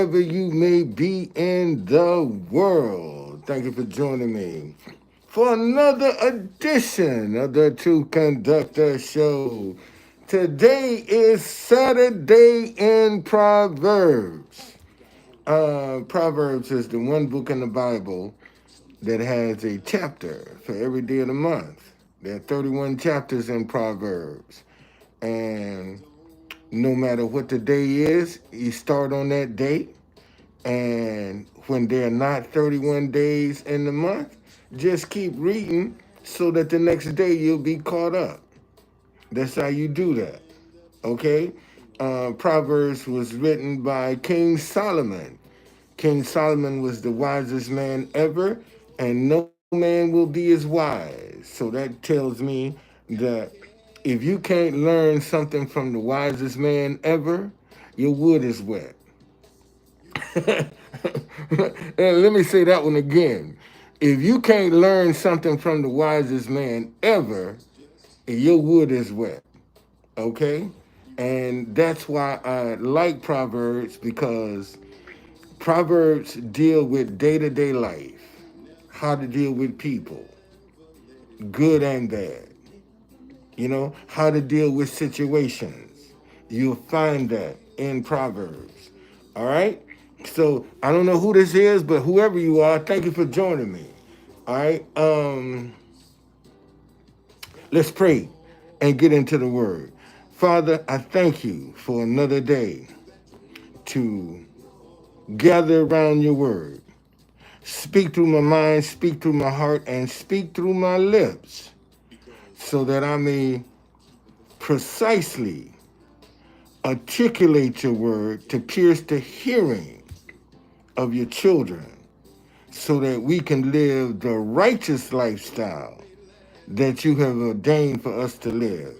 wherever you may be in the world. Thank you for joining me for another edition of the Truth Conductor Show. Today is Saturday in Proverbs. Proverbs is the one book in the Bible that has a chapter for every day of the month. There are 31 chapters in Proverbs. And no matter what the day is, you start on that date. And when there are not 31 days in the month, just keep reading so that the next day you'll be caught up. That's how you do that. Okay? Proverbs was written by King Solomon. King Solomon was the wisest man ever, and no man will be as wise. So that tells me that if you can't learn something from the wisest man ever, your wood is wet. And let me say that one again. If you can't learn something from the wisest man ever, your wood is wet. Okay? And that's why I like Proverbs, because Proverbs deal with day-to-day life, how to deal with people, good and bad. You know, how to deal with situations. You'll find that in Proverbs. All right? So I don't know who this is, but whoever you are, thank you for joining me. All right? Let's pray and get into the word. Father, I thank you for another day to gather around your word. Speak through my mind, speak through my heart, and speak through my lips, so that I may precisely articulate your word to pierce the hearing of your children, so that we can live the righteous lifestyle that you have ordained for us to live.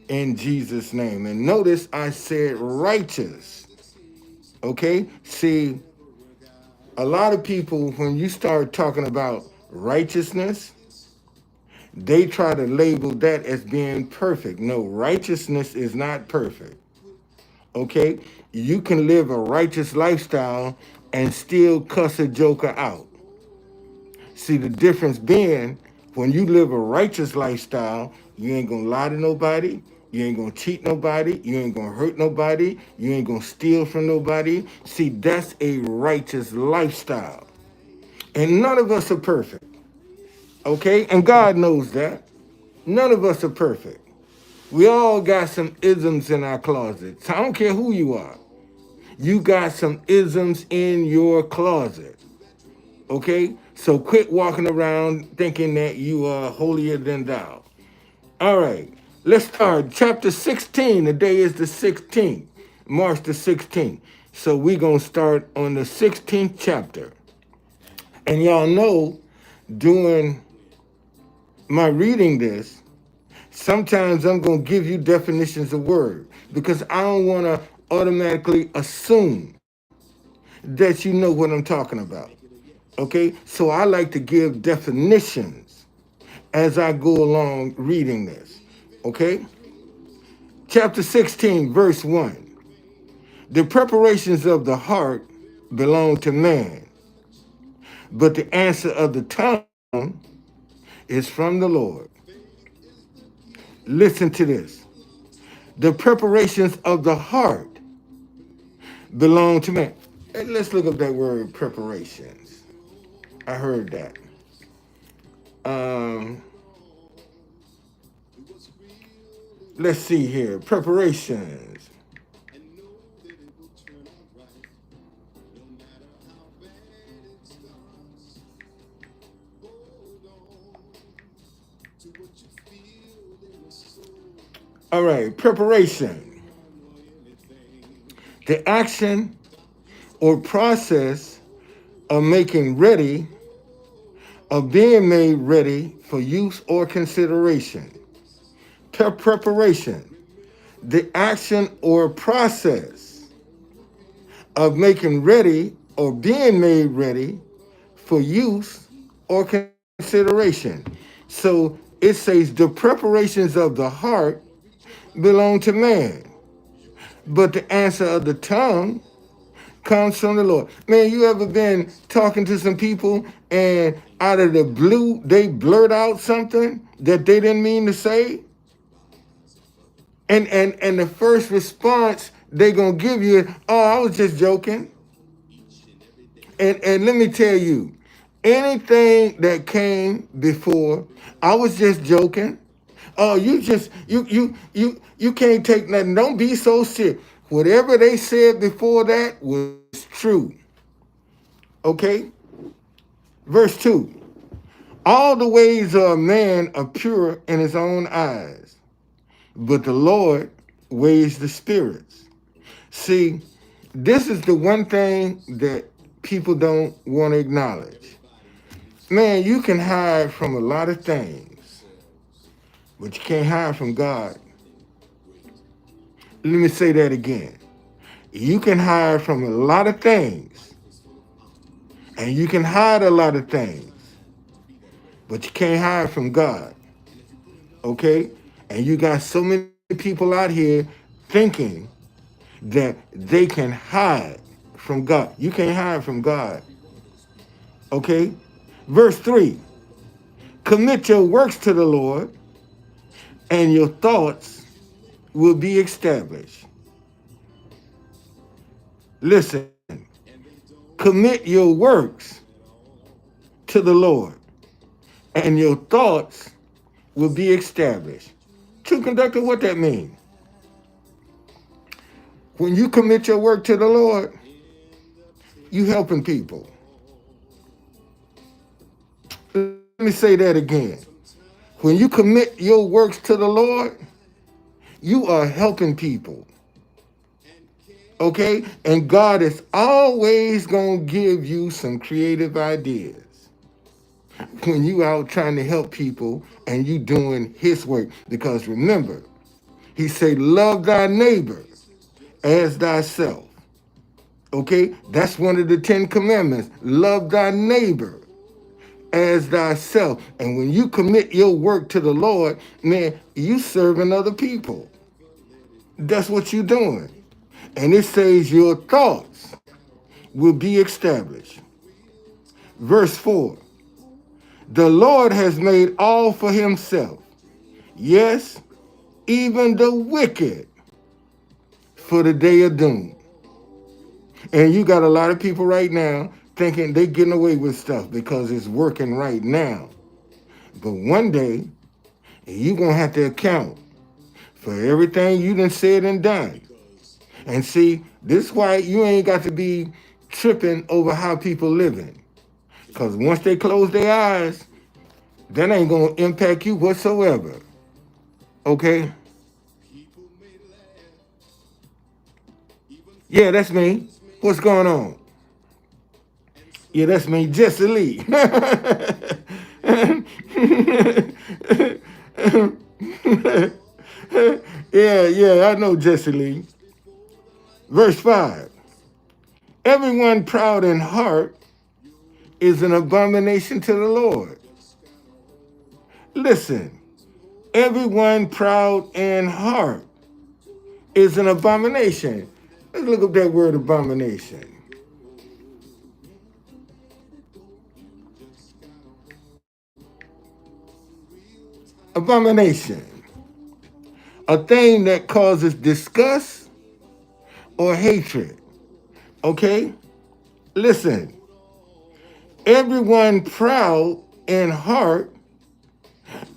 In Jesus' name. And notice I said righteous. Okay? See, a lot of people, when you start talking about righteousness, they try to label that as being perfect. No, righteousness is not perfect. Okay? You can live a righteous lifestyle and still cuss a joker out. See, the difference being, when you live a righteous lifestyle, you ain't gonna lie to nobody, you ain't gonna cheat nobody, you ain't gonna hurt nobody, you ain't gonna steal from nobody. See, that's a righteous lifestyle. And none of us are perfect. Okay? And God knows that. None of us are perfect. We all got some isms in our closets. I don't care who you are. You got some isms in your closet. Okay? So quit walking around thinking that you are holier than thou. All right. Let's start. Chapter 16. The day is the 16th. March the 16th. So we're going to start on the 16th chapter. And y'all know, during my reading this, sometimes I'm going to give you definitions of words, because I don't want to automatically assume that you know what I'm talking about. Okay? So I like to give definitions as I go along reading this. Okay? Chapter 16, verse 1. The preparations of the heart belong to man, but the answer of the tongue is from the Lord. Listen to this. The preparations of the heart belong to man. And let's look up that word, preparations. I heard that. Let's see here. Preparations. All right, preparation. The action or process of making ready, of being made ready for use or consideration. Preparation. The action or process of making ready or being made ready for use or consideration. So it says the preparations of the heart belong to man, but the answer of the tongue comes from the Lord. Man, you ever been talking to some people and out of the blue they blurt out something that they didn't mean to say? And the first response they gonna give you is, oh, I was just joking. And let me tell you, anything that came before, I was just joking. Oh, you can't take nothing. Don't be so serious. Whatever they said before that was true. Okay? Verse 2. All the ways of a man are pure in his own eyes, but the Lord weighs the spirits. See, this is the one thing that people don't want to acknowledge. Man, you can hide from a lot of things, but you can't hide from God. Let me say that again. You can hide from a lot of things, and you can hide a lot of things, but you can't hide from God. Okay? And you got so many people out here thinking that they can hide from God. You can't hide from God. Okay? Verse 3. Commit your works to the Lord, and your thoughts will be established. Listen, commit your works to the Lord, and your thoughts will be established. True conductor, what that mean? When you commit your work to the Lord, you helping people. Let me say that again. When you commit your works to the Lord, you are helping people. Okay? And God is always going to give you some creative ideas when you out trying to help people and you doing his work. Because remember, he said, love thy neighbor as thyself. Okay? That's one of the 10 commandments. Love thy neighbor as thyself. And when you commit your work to the Lord, man, you serving other people. That's what you're doing. And it says your thoughts will be established. Verse 4. The Lord has made all for himself. Yes, even the wicked for the day of doom. And you got a lot of people right now thinking they getting away with stuff because it's working right now. But one day, you're going to have to account for everything you done said and done. And see, this is why you ain't got to be tripping over how people living. Because once they close their eyes, that ain't going to impact you whatsoever. Okay? Yeah, that's me. What's going on? Yeah, that's me, Jesse Lee. Yeah, I know Jesse Lee. Verse 5. Everyone proud in heart is an abomination to the Lord. Listen, everyone proud in heart is an abomination. Let's look up that word abomination. Abomination. A thing that causes disgust or hatred. Okay? Listen, everyone proud in heart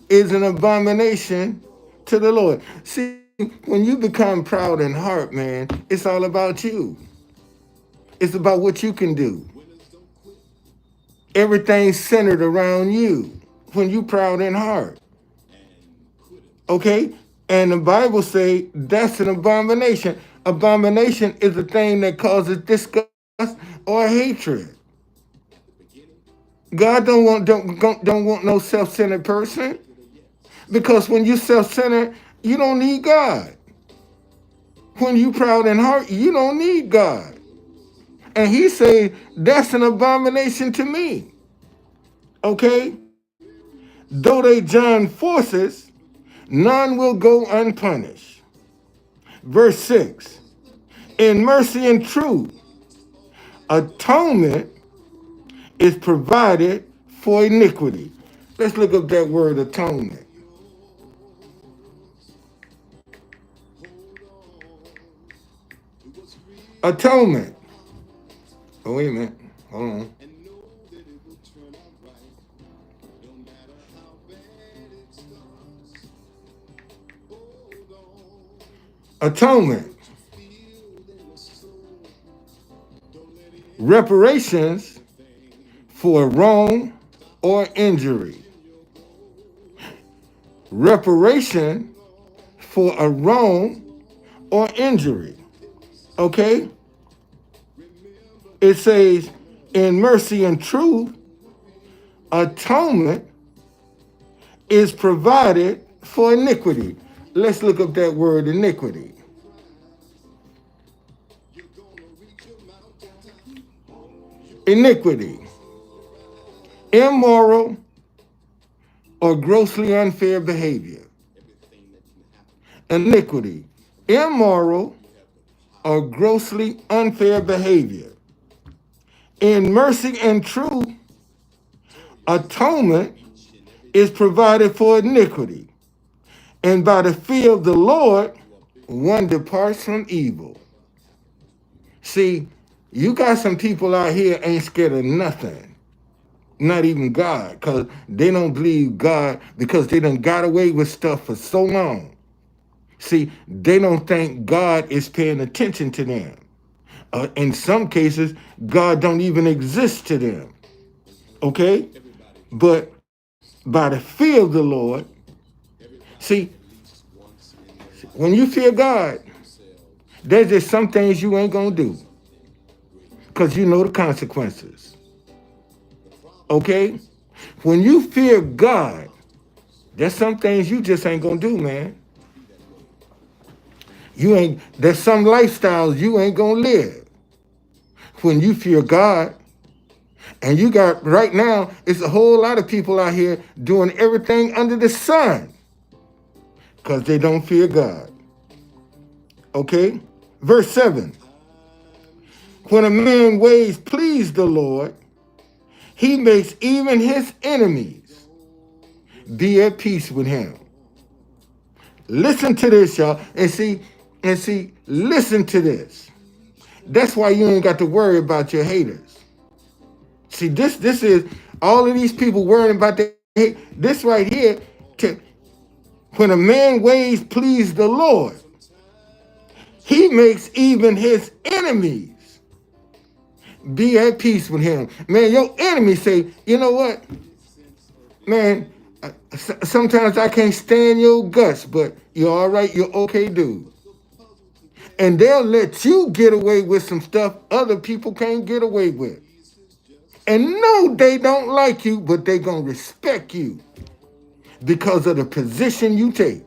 is an abomination to the Lord. See, when you become proud in heart, man, it's all about you. It's about what you can do. Everything's centered around you when you proud in heart. Okay? And the Bible say that's an abomination. Abomination is a thing that causes disgust or hatred. God don't want no self-centered person. Because when you self-centered, you don't need God. When you proud in heart, you don't need God. And he say, that's an abomination to me. Okay? Though they join forces, none will go unpunished. Verse 6. In mercy and truth, Atonement is provided for iniquity. Let's look up that word atonement. Atonement. Oh, wait a minute. Hold on. Atonement. Reparations for wrong or injury. Reparation for a wrong or injury. Okay? It says, in mercy and truth, atonement is provided for iniquity. Let's look up that word iniquity. Iniquity. Immoral or grossly unfair behavior. Iniquity. Immoral or grossly unfair behavior. In mercy and truth, atonement is provided for iniquity. And by the fear of the Lord, one departs from evil. See, you got some people out here ain't scared of nothing, not even God, because they don't believe God because they done got away with stuff for so long. See, they don't think God is paying attention to them. In some cases, God don't even exist to them. Okay? But by the fear of the Lord, see, when you fear God, there's just some things you ain't gonna do because you know the consequences. Okay? When you fear God, there's some things you just ain't gonna do, man. There's some lifestyles you ain't gonna live. When you fear God, and you got right now, it's a whole lot of people out here doing everything under the sun because they don't fear God. Okay? Verse 7. When a man's ways please the Lord, he makes even his enemies be at peace with him. Listen to this, y'all. And see, listen to this. That's why you ain't got to worry about your haters. See, this is all of these people worrying about their hate. This right here, when a man's ways please the Lord, he makes even his enemies be at peace with him. Man, your enemies say, you know what? Man, sometimes I can't stand your guts, but you're all right, you're okay, dude. And they'll let you get away with some stuff other people can't get away with. And no, they don't like you, but they gonna respect you because of the position you take.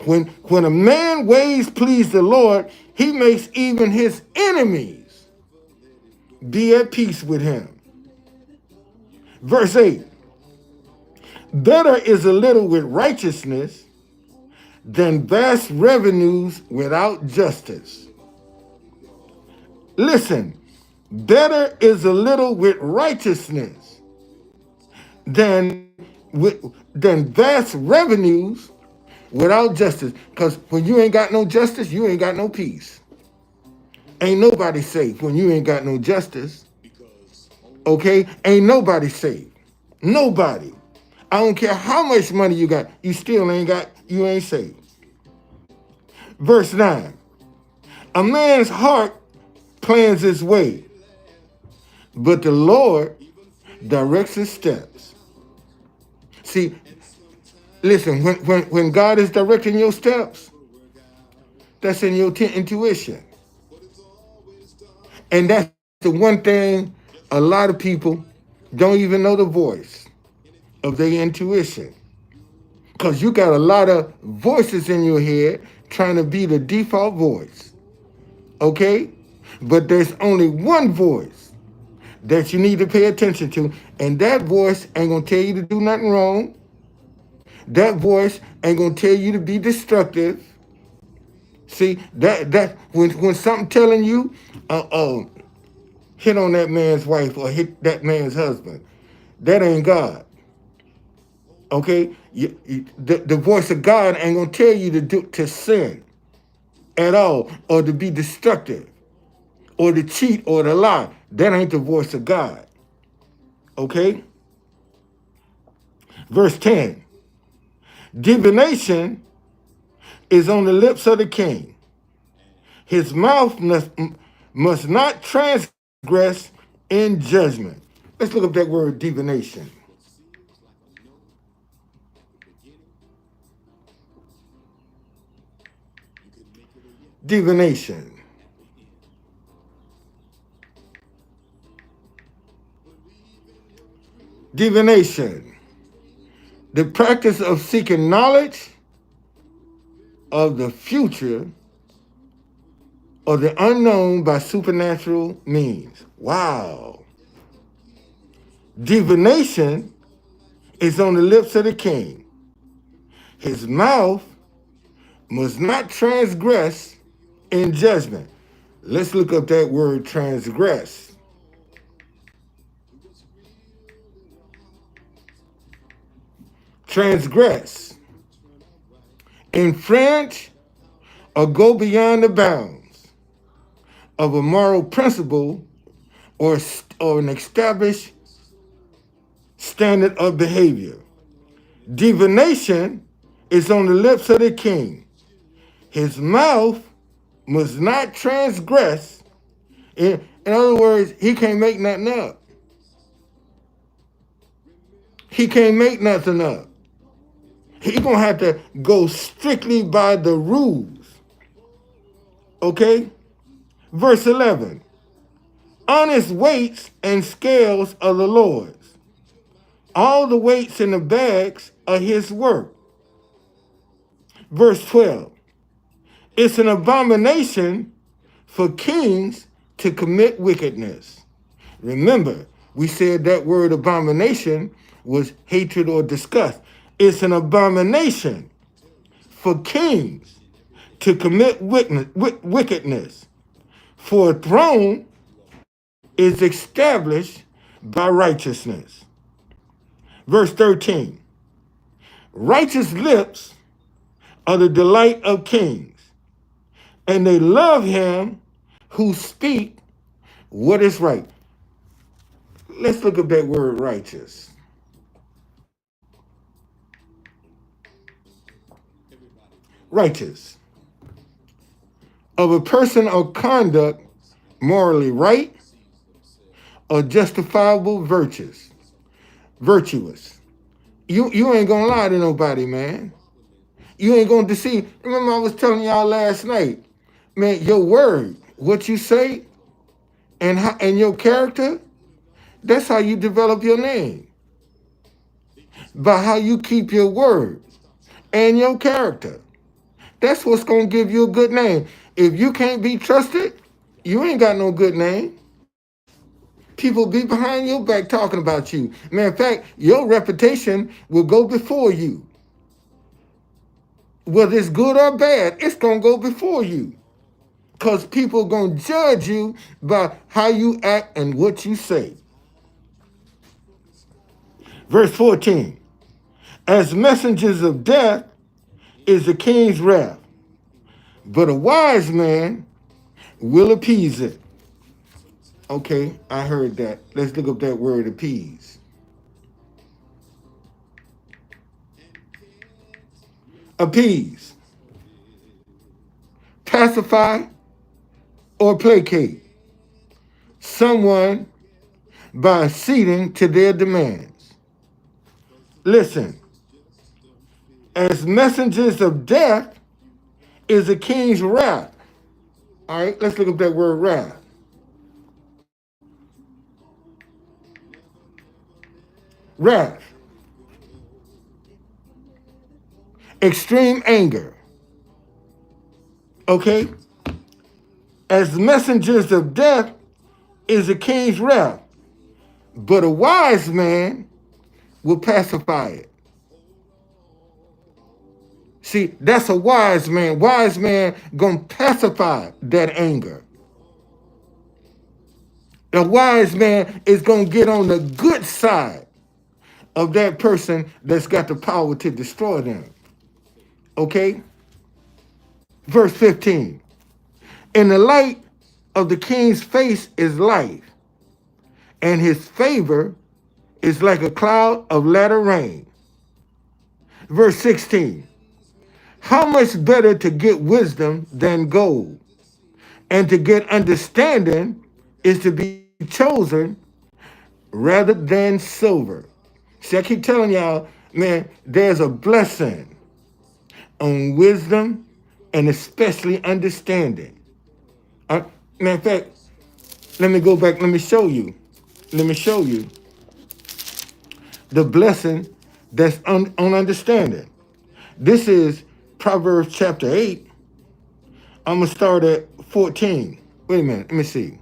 When a man ways please the Lord, he makes even his enemies be at peace with him. Verse 8. Better is a little with righteousness than vast revenues without justice. Listen, better is a little with righteousness than vast revenues without justice. Because when you ain't got no justice, you ain't got no peace. Ain't nobody safe when you ain't got no justice. Okay? Ain't nobody safe. Nobody. I don't care how much money you got, you still you ain't safe. Verse 9. A man's heart plans his way, but the Lord directs his steps. See, listen, when God is directing your steps, that's in your intuition. And that's the one thing a lot of people don't even know the voice of their intuition. Because you got a lot of voices in your head trying to be the default voice. Okay? But there's only one voice that you need to pay attention to. And that voice ain't going to tell you to do nothing wrong. That voice ain't going to tell you to be destructive. See, that when something telling you, hit on that man's wife or hit that man's husband. That ain't God. Okay? The voice of God ain't gonna tell you to sin at all, or to be destructive, or to cheat, or to lie. That ain't the voice of God. Okay? Verse 10. Divination is on the lips of the king. His mouth must not transgress in judgment. Let's look up that word divination. Divination. Divination. The practice of seeking knowledge of the future or the unknown by supernatural means. Wow. Divination is on the lips of the king. His mouth must not transgress in judgment. Let's look up that word transgress. Transgress. Infringe or go beyond the bounds of a moral principle or an established standard of behavior. Divination is on the lips of the king. His mouth must not transgress. In other words, he can't make nothing up. He can't make nothing up. He's going to have to go strictly by the rules. Okay? Verse 11. Honest weights and scales are the Lord's. All the weights in the bags are his work. Verse 12. It's an abomination for kings to commit wickedness. Remember, we said that word abomination was hatred or disgust. It's an abomination for kings to commit wickedness. For a throne is established by righteousness. Verse 13. Righteous lips are the delight of kings, and they love him who speak what is right. Let's look up that word righteous. Righteous. Of a person or conduct morally right or justifiable virtuous. You ain't gonna lie to nobody, man. You ain't gonna deceive. Remember I was telling y'all last night, man, your word, what you say, and your character, that's how you develop your name. By how you keep your word and your character. That's what's gonna give you a good name. If you can't be trusted, you ain't got no good name. People be behind your back talking about you. Matter of fact, your reputation will go before you. Whether it's good or bad, it's gonna go before you. Because people gonna judge you by how you act and what you say. Verse 14. As messengers of death is the king's wrath, but a wise man will appease it. Okay, I heard that. Let's look up that word appease. Appease. Pacify or placate someone by acceding to their demands. Listen, as messengers of death is the king's wrath. All right, let's look up that word wrath. Wrath. Extreme anger. Okay? As messengers of death is the king's wrath, but a wise man will pacify it. See, that's a wise man. Wise man gonna pacify that anger. A wise man is going to get on the good side of that person that's got the power to destroy them. Okay? Verse 15. In the light of the king's face is life, and his favor is like a cloud of latter rain. Verse 16. How much better to get wisdom than gold, and to get understanding is to be chosen rather than silver. See, I keep telling y'all, man, there's a blessing on wisdom and especially understanding. Uh, Matter of fact, let me go back. Let me show you. Let me show you the blessing that's on understanding. This is Proverbs chapter 8. I'm going to start at 14. Wait a minute. Let me see.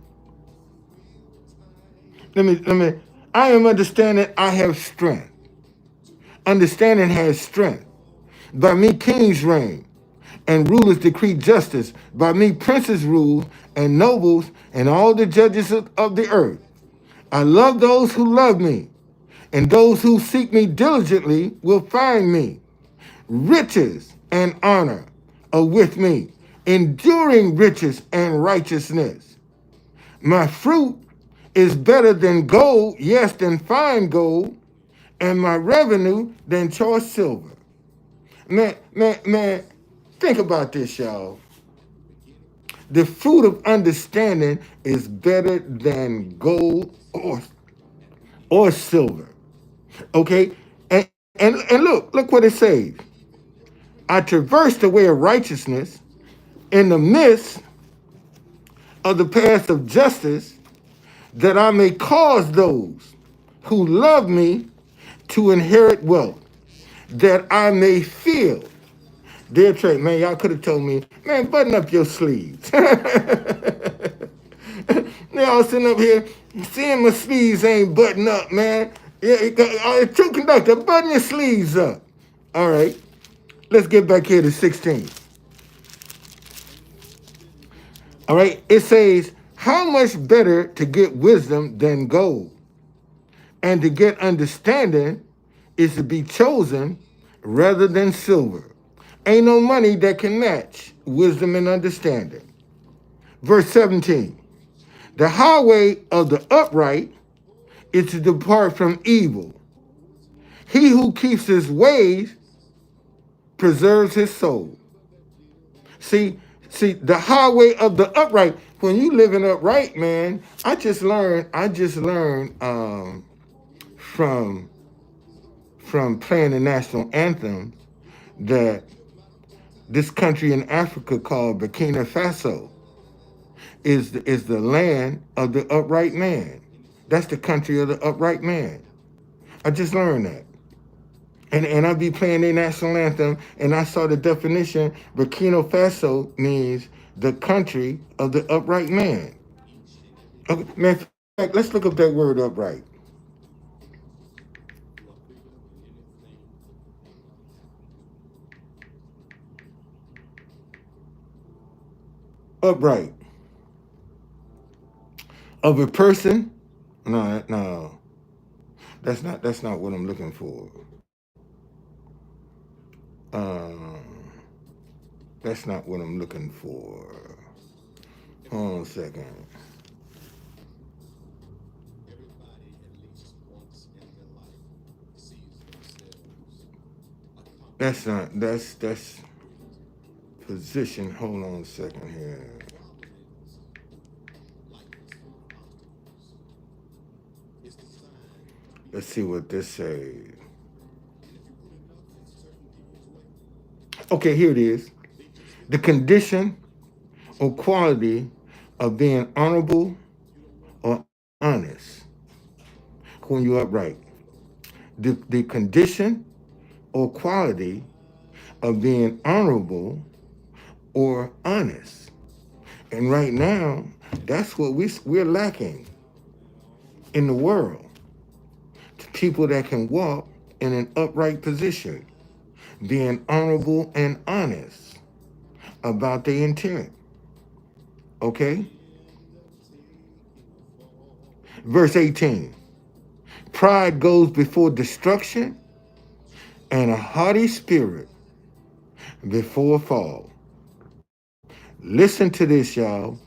Let me. I am understanding I have strength. Understanding has strength. By me, kings reign, and rulers decree justice. By me, princes rule, and nobles, and all the judges of the earth. I love those who love me, and those who seek me diligently will find me. Riches and honor are with me, enduring riches and righteousness. My fruit is better than gold, yes, than fine gold, and my revenue than choice silver. Man, think about this, y'all. The fruit of understanding is better than gold or silver. Okay? And look what it says. I traverse the way of righteousness in the midst of the path of justice, that I may cause those who love me to inherit wealth, that I may feel their trade. Man, y'all could have told me, man, button up your sleeves. Y'all sitting up here seeing my sleeves ain't buttoned up, man. Yeah, true conductor, button your sleeves up. All right, let's get back here to 16. All right, it says, how much better to get wisdom than gold, and to get understanding is to be chosen rather than silver. Ain't no money that can match wisdom and understanding. Verse 17. The highway of the upright is to depart from evil. He who keeps his ways preserves his soul. See, the highway of the upright. When you living upright, man, I just learned from playing the national anthem that this country in Africa called Burkina Faso is the land of the upright man. That's the country of the upright man. I just learned that. And I'd be playing their national anthem, and I saw the definition. Burkina Faso means the country of the upright man. Okay, man, in fact, let's look up that word upright. Upright. Of a person? No. That's not what I'm looking for. Um, that's not what I'm looking for. Hold on a second. That's position. Hold on a second here. Let's see what this says. Okay, here it is. The condition or quality of being honorable or honest when you're upright. The condition or quality of being honorable or honest. And right now, that's what we're lacking in the world. People that can walk in an upright position, being honorable and honest about their intent. Okay? Verse 18. Pride goes before destruction, and a haughty spirit before a fall. Listen to this, y'all.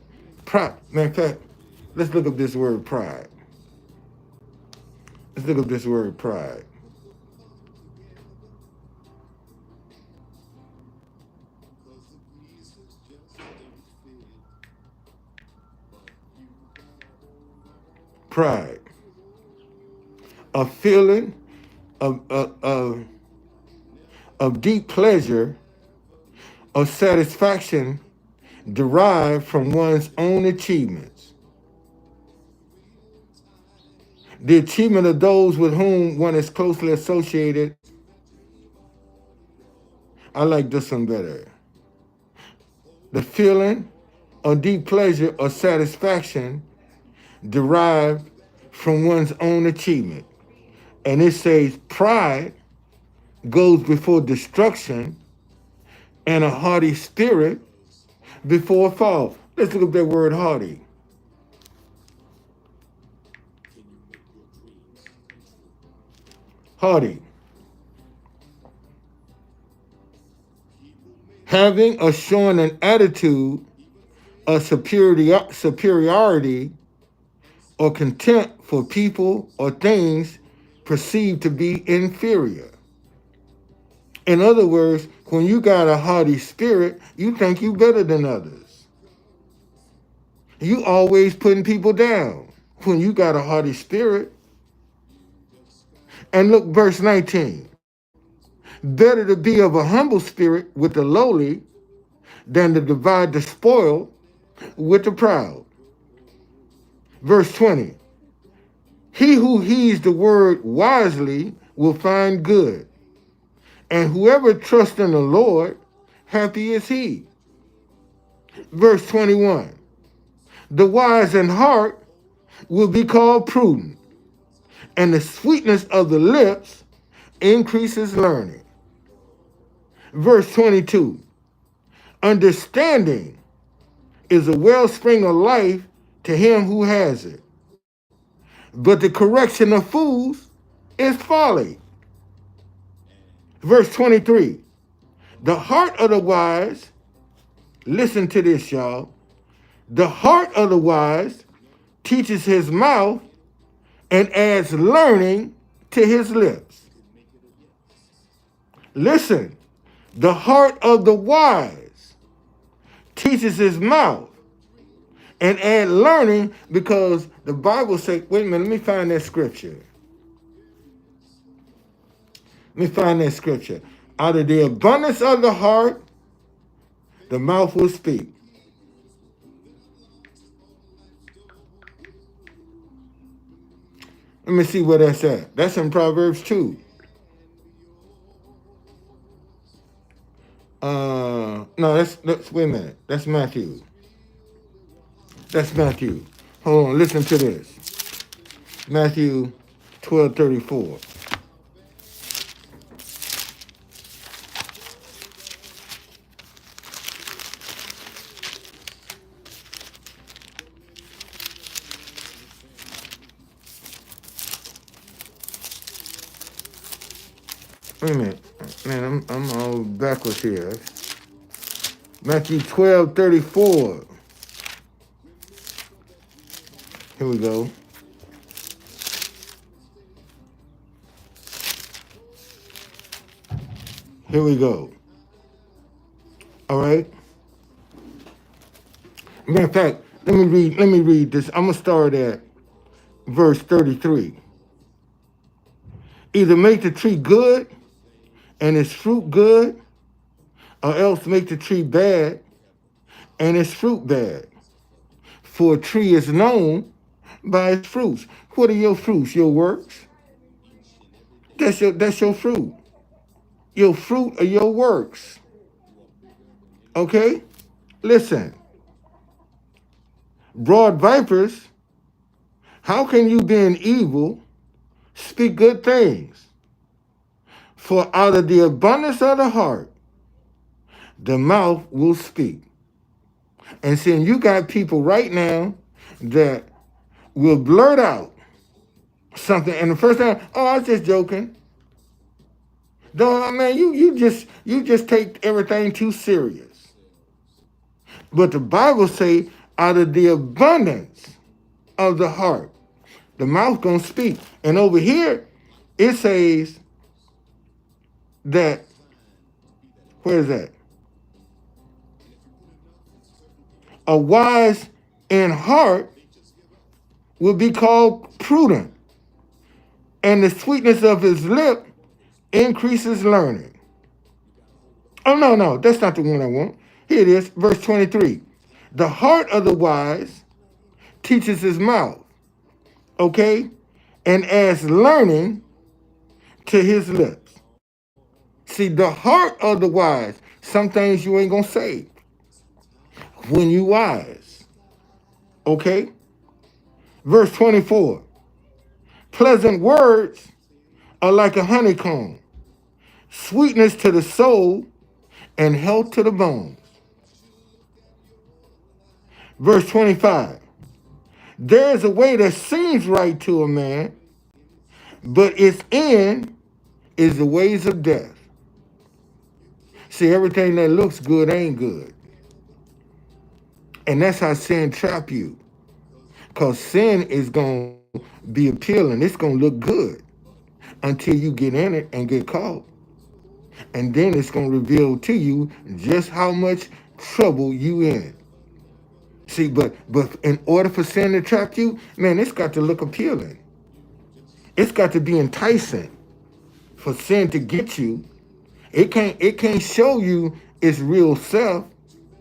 Pride. Man, in fact, let's look up this word pride. Let's look up this word pride. Pride. A feeling of deep pleasure or satisfaction derived from one's own achievements. The achievement of those with whom one is closely associated. I like this one better. The feeling of deep pleasure or satisfaction derived from one's own achievement. And it says pride goes before destruction, and a haughty spirit before a fall. Let's look up that word haughty. Haughty. Having or showing an attitude of superiority or contempt for people or things perceived to be inferior. In other words, when you got a haughty spirit, you think you better than others. You always putting people down when you got a haughty spirit. And look, verse 19. Better to be of a humble spirit with the lowly than to divide the spoil with the proud. Verse 20. He who heeds the word wisely will find good, and whoever trusts in the Lord, happy is he. Verse 21. The wise in heart will be called prudent, and the sweetness of the lips increases learning. Verse 22. Understanding is a wellspring of life to him who has it, but the correction of fools is folly. Verse 23. The heart of the wise, listen to this, y'all. The heart of the wise teaches his mouth and adds learning to his lips. Listen, the heart of the wise teaches his mouth and add learning, because the Bible says, wait a minute, let me find that scripture. Let me find that scripture. Out of the abundance of the heart, the mouth will speak. Let me see where that's at. That's in Proverbs 2. No, that's wait a minute. That's Matthew. That's Matthew. Hold on, listen to this. Matthew 12:34. Wait a minute. Man, I'm all backwards here. Matthew 12:34. Here we go. Here we go. All right. Matter of fact, let me read this. I'm gonna start at verse 33. Either make the tree good and its fruit good, or else make the tree bad and its fruit bad. For a tree is known by its fruits. What are your fruits? Your works? That's your fruit. Your fruit are your works. Okay? Listen. Broad vipers, how can you being evil speak good things? For out of the abundance of the heart, the mouth will speak. And seeing you got people right now that will blurt out something, and the first time, oh, I was just joking. Don't, man, you just take everything too serious. But the Bible say, out of the abundance of the heart, the mouth gonna speak. And over here, it says that, where is that? A wise in heart will be called prudent, and the sweetness of his lip increases learning. Oh, no, that's not the one I want. Here it is, verse 23. The heart of the wise teaches his mouth, okay, and adds learning to his lips. See, the heart of the wise, some things you ain't gonna say when you wise, okay? Verse 24. Pleasant words are like a honeycomb, sweetness to the soul and health to the bones. Verse 25. There is a way that seems right to a man, but its end is the ways of death. See, everything that looks good ain't good. And that's how sin trap you. Because sin is going to be appealing. It's going to look good until you get in it and get caught. And then it's going to reveal to you just how much trouble you in. See, but in order for sin to trap you, man, it's got to look appealing. It's got to be enticing for sin to get you. It can't show you its real self,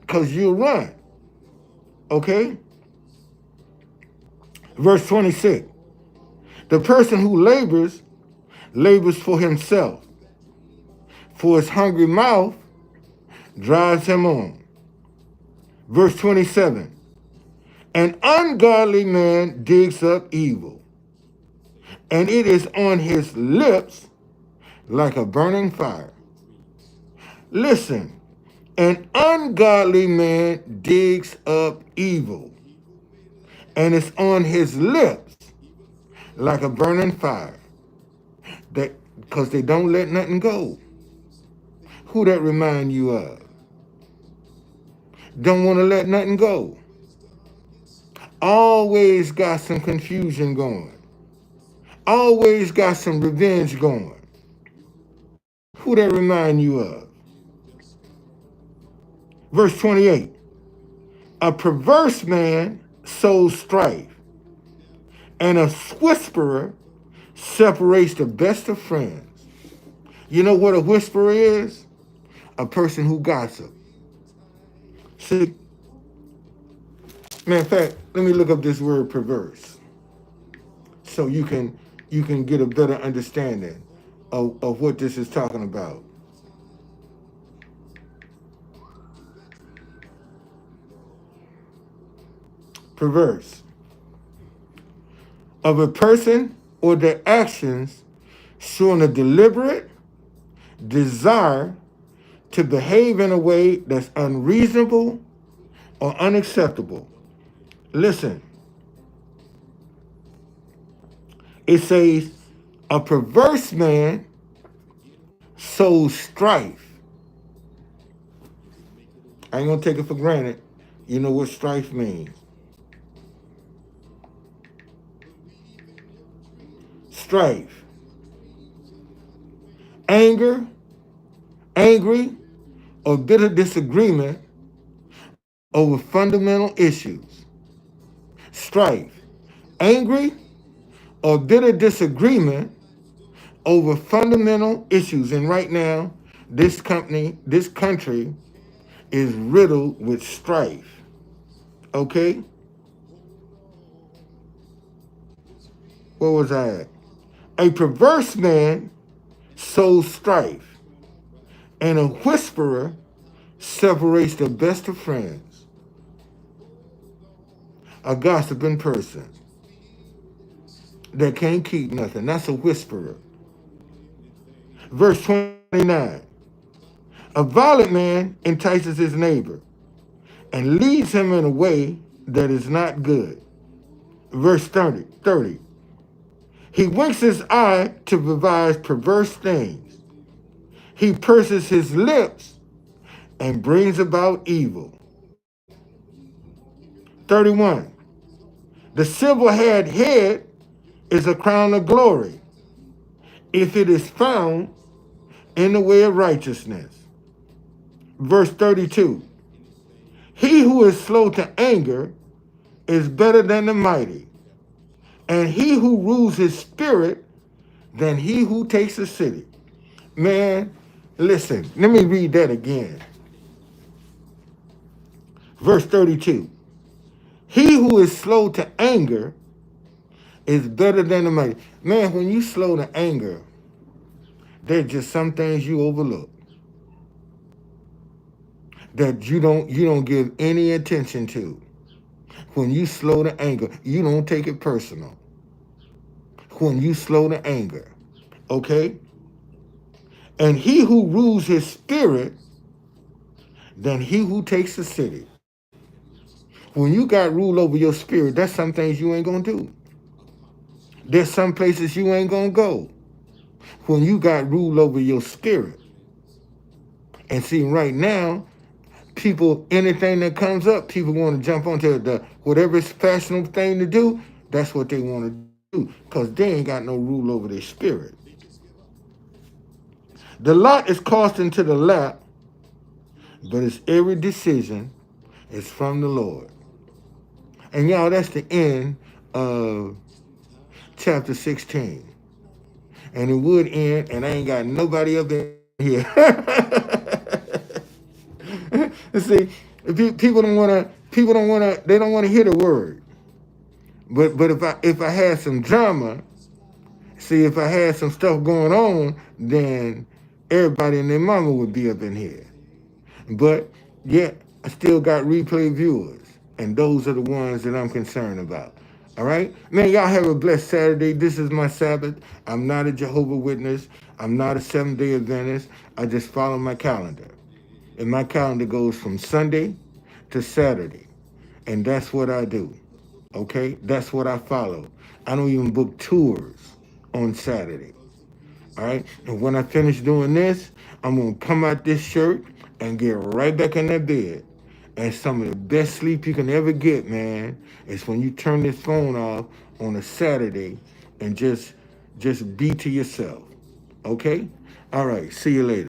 because you'll run. Okay? Verse 26. The person who labors for himself, for his hungry mouth drives him on. Verse 27. An ungodly man digs up evil, and it is on his lips like a burning fire. Listen, an ungodly man digs up evil, and it's on his lips like a burning fire. Because they don't let nothing go. Who that remind you of? Don't want to let nothing go. Always got some confusion going. Always got some revenge going. Who that remind you of? Verse 28. A perverse man sows strife, and a whisperer separates the best of friends. You know what a whisperer is? A person who gossips. See, matter of fact, let me look up this word perverse, so you can get a better understanding of what this is talking about. Perverse. Of a person or their actions showing a deliberate desire to behave in a way that's unreasonable or unacceptable. Listen, it says, a perverse man sows strife. I ain't gonna take it for granted. You know what strife means. Strife. Anger, angry, or bitter disagreement over fundamental issues. Strife. Angry or bitter disagreement over fundamental issues. And right now, this country is riddled with strife. Okay? Where was I at? A perverse man sows strife, and a whisperer separates the best of friends. A gossiping person that can't keep nothing. That's a whisperer. Verse 29. A violent man entices his neighbor and leads him in a way that is not good. Verse 30. He winks his eye to devise perverse things. He purses his lips and brings about evil. 31. The silver-haired head is a crown of glory if it is found in the way of righteousness. Verse 32. He who is slow to anger is better than the mighty, and he who rules his spirit than he who takes a city. Man, listen, let me read that again. Verse 32. He who is slow to anger is better than the mighty. Man, when you slow to anger, there's just some things you overlook that you don't give any attention to. When you slow to anger, you don't take it personal. When you slow to anger, okay? And he who rules his spirit than he who takes the city. When you got rule over your spirit, that's some things you ain't gonna do. There's some places you ain't gonna go. When you got rule over your spirit. And see, right now, people, anything that comes up, people want to jump onto the whatever's fashionable thing to do, that's what they want to do. Because they ain't got no rule over their spirit. The lot is cast into the lap, but its every decision is from the Lord. And y'all, that's the end of chapter 16. And it would end, and I ain't got nobody up in here. See, people don't want to, they don't want to hear the word. But if I had some drama, see, if I had some stuff going on, then everybody and their mama would be up in here. But yet, I still got replay viewers, and those are the ones that I'm concerned about. All right? Man, y'all have a blessed Saturday. This is my Sabbath. I'm not a Jehovah's Witness. I'm not a Seventh-day Adventist. I just follow my calendar. And my calendar goes from Sunday to Saturday. And that's what I do. Okay? That's what I follow. I don't even book tours on Saturday. All right? And when I finish doing this, I'm going to come out this shirt and get right back in that bed. And some of the best sleep you can ever get, man, is when you turn this phone off on a Saturday and just be to yourself. Okay? All right. See you later.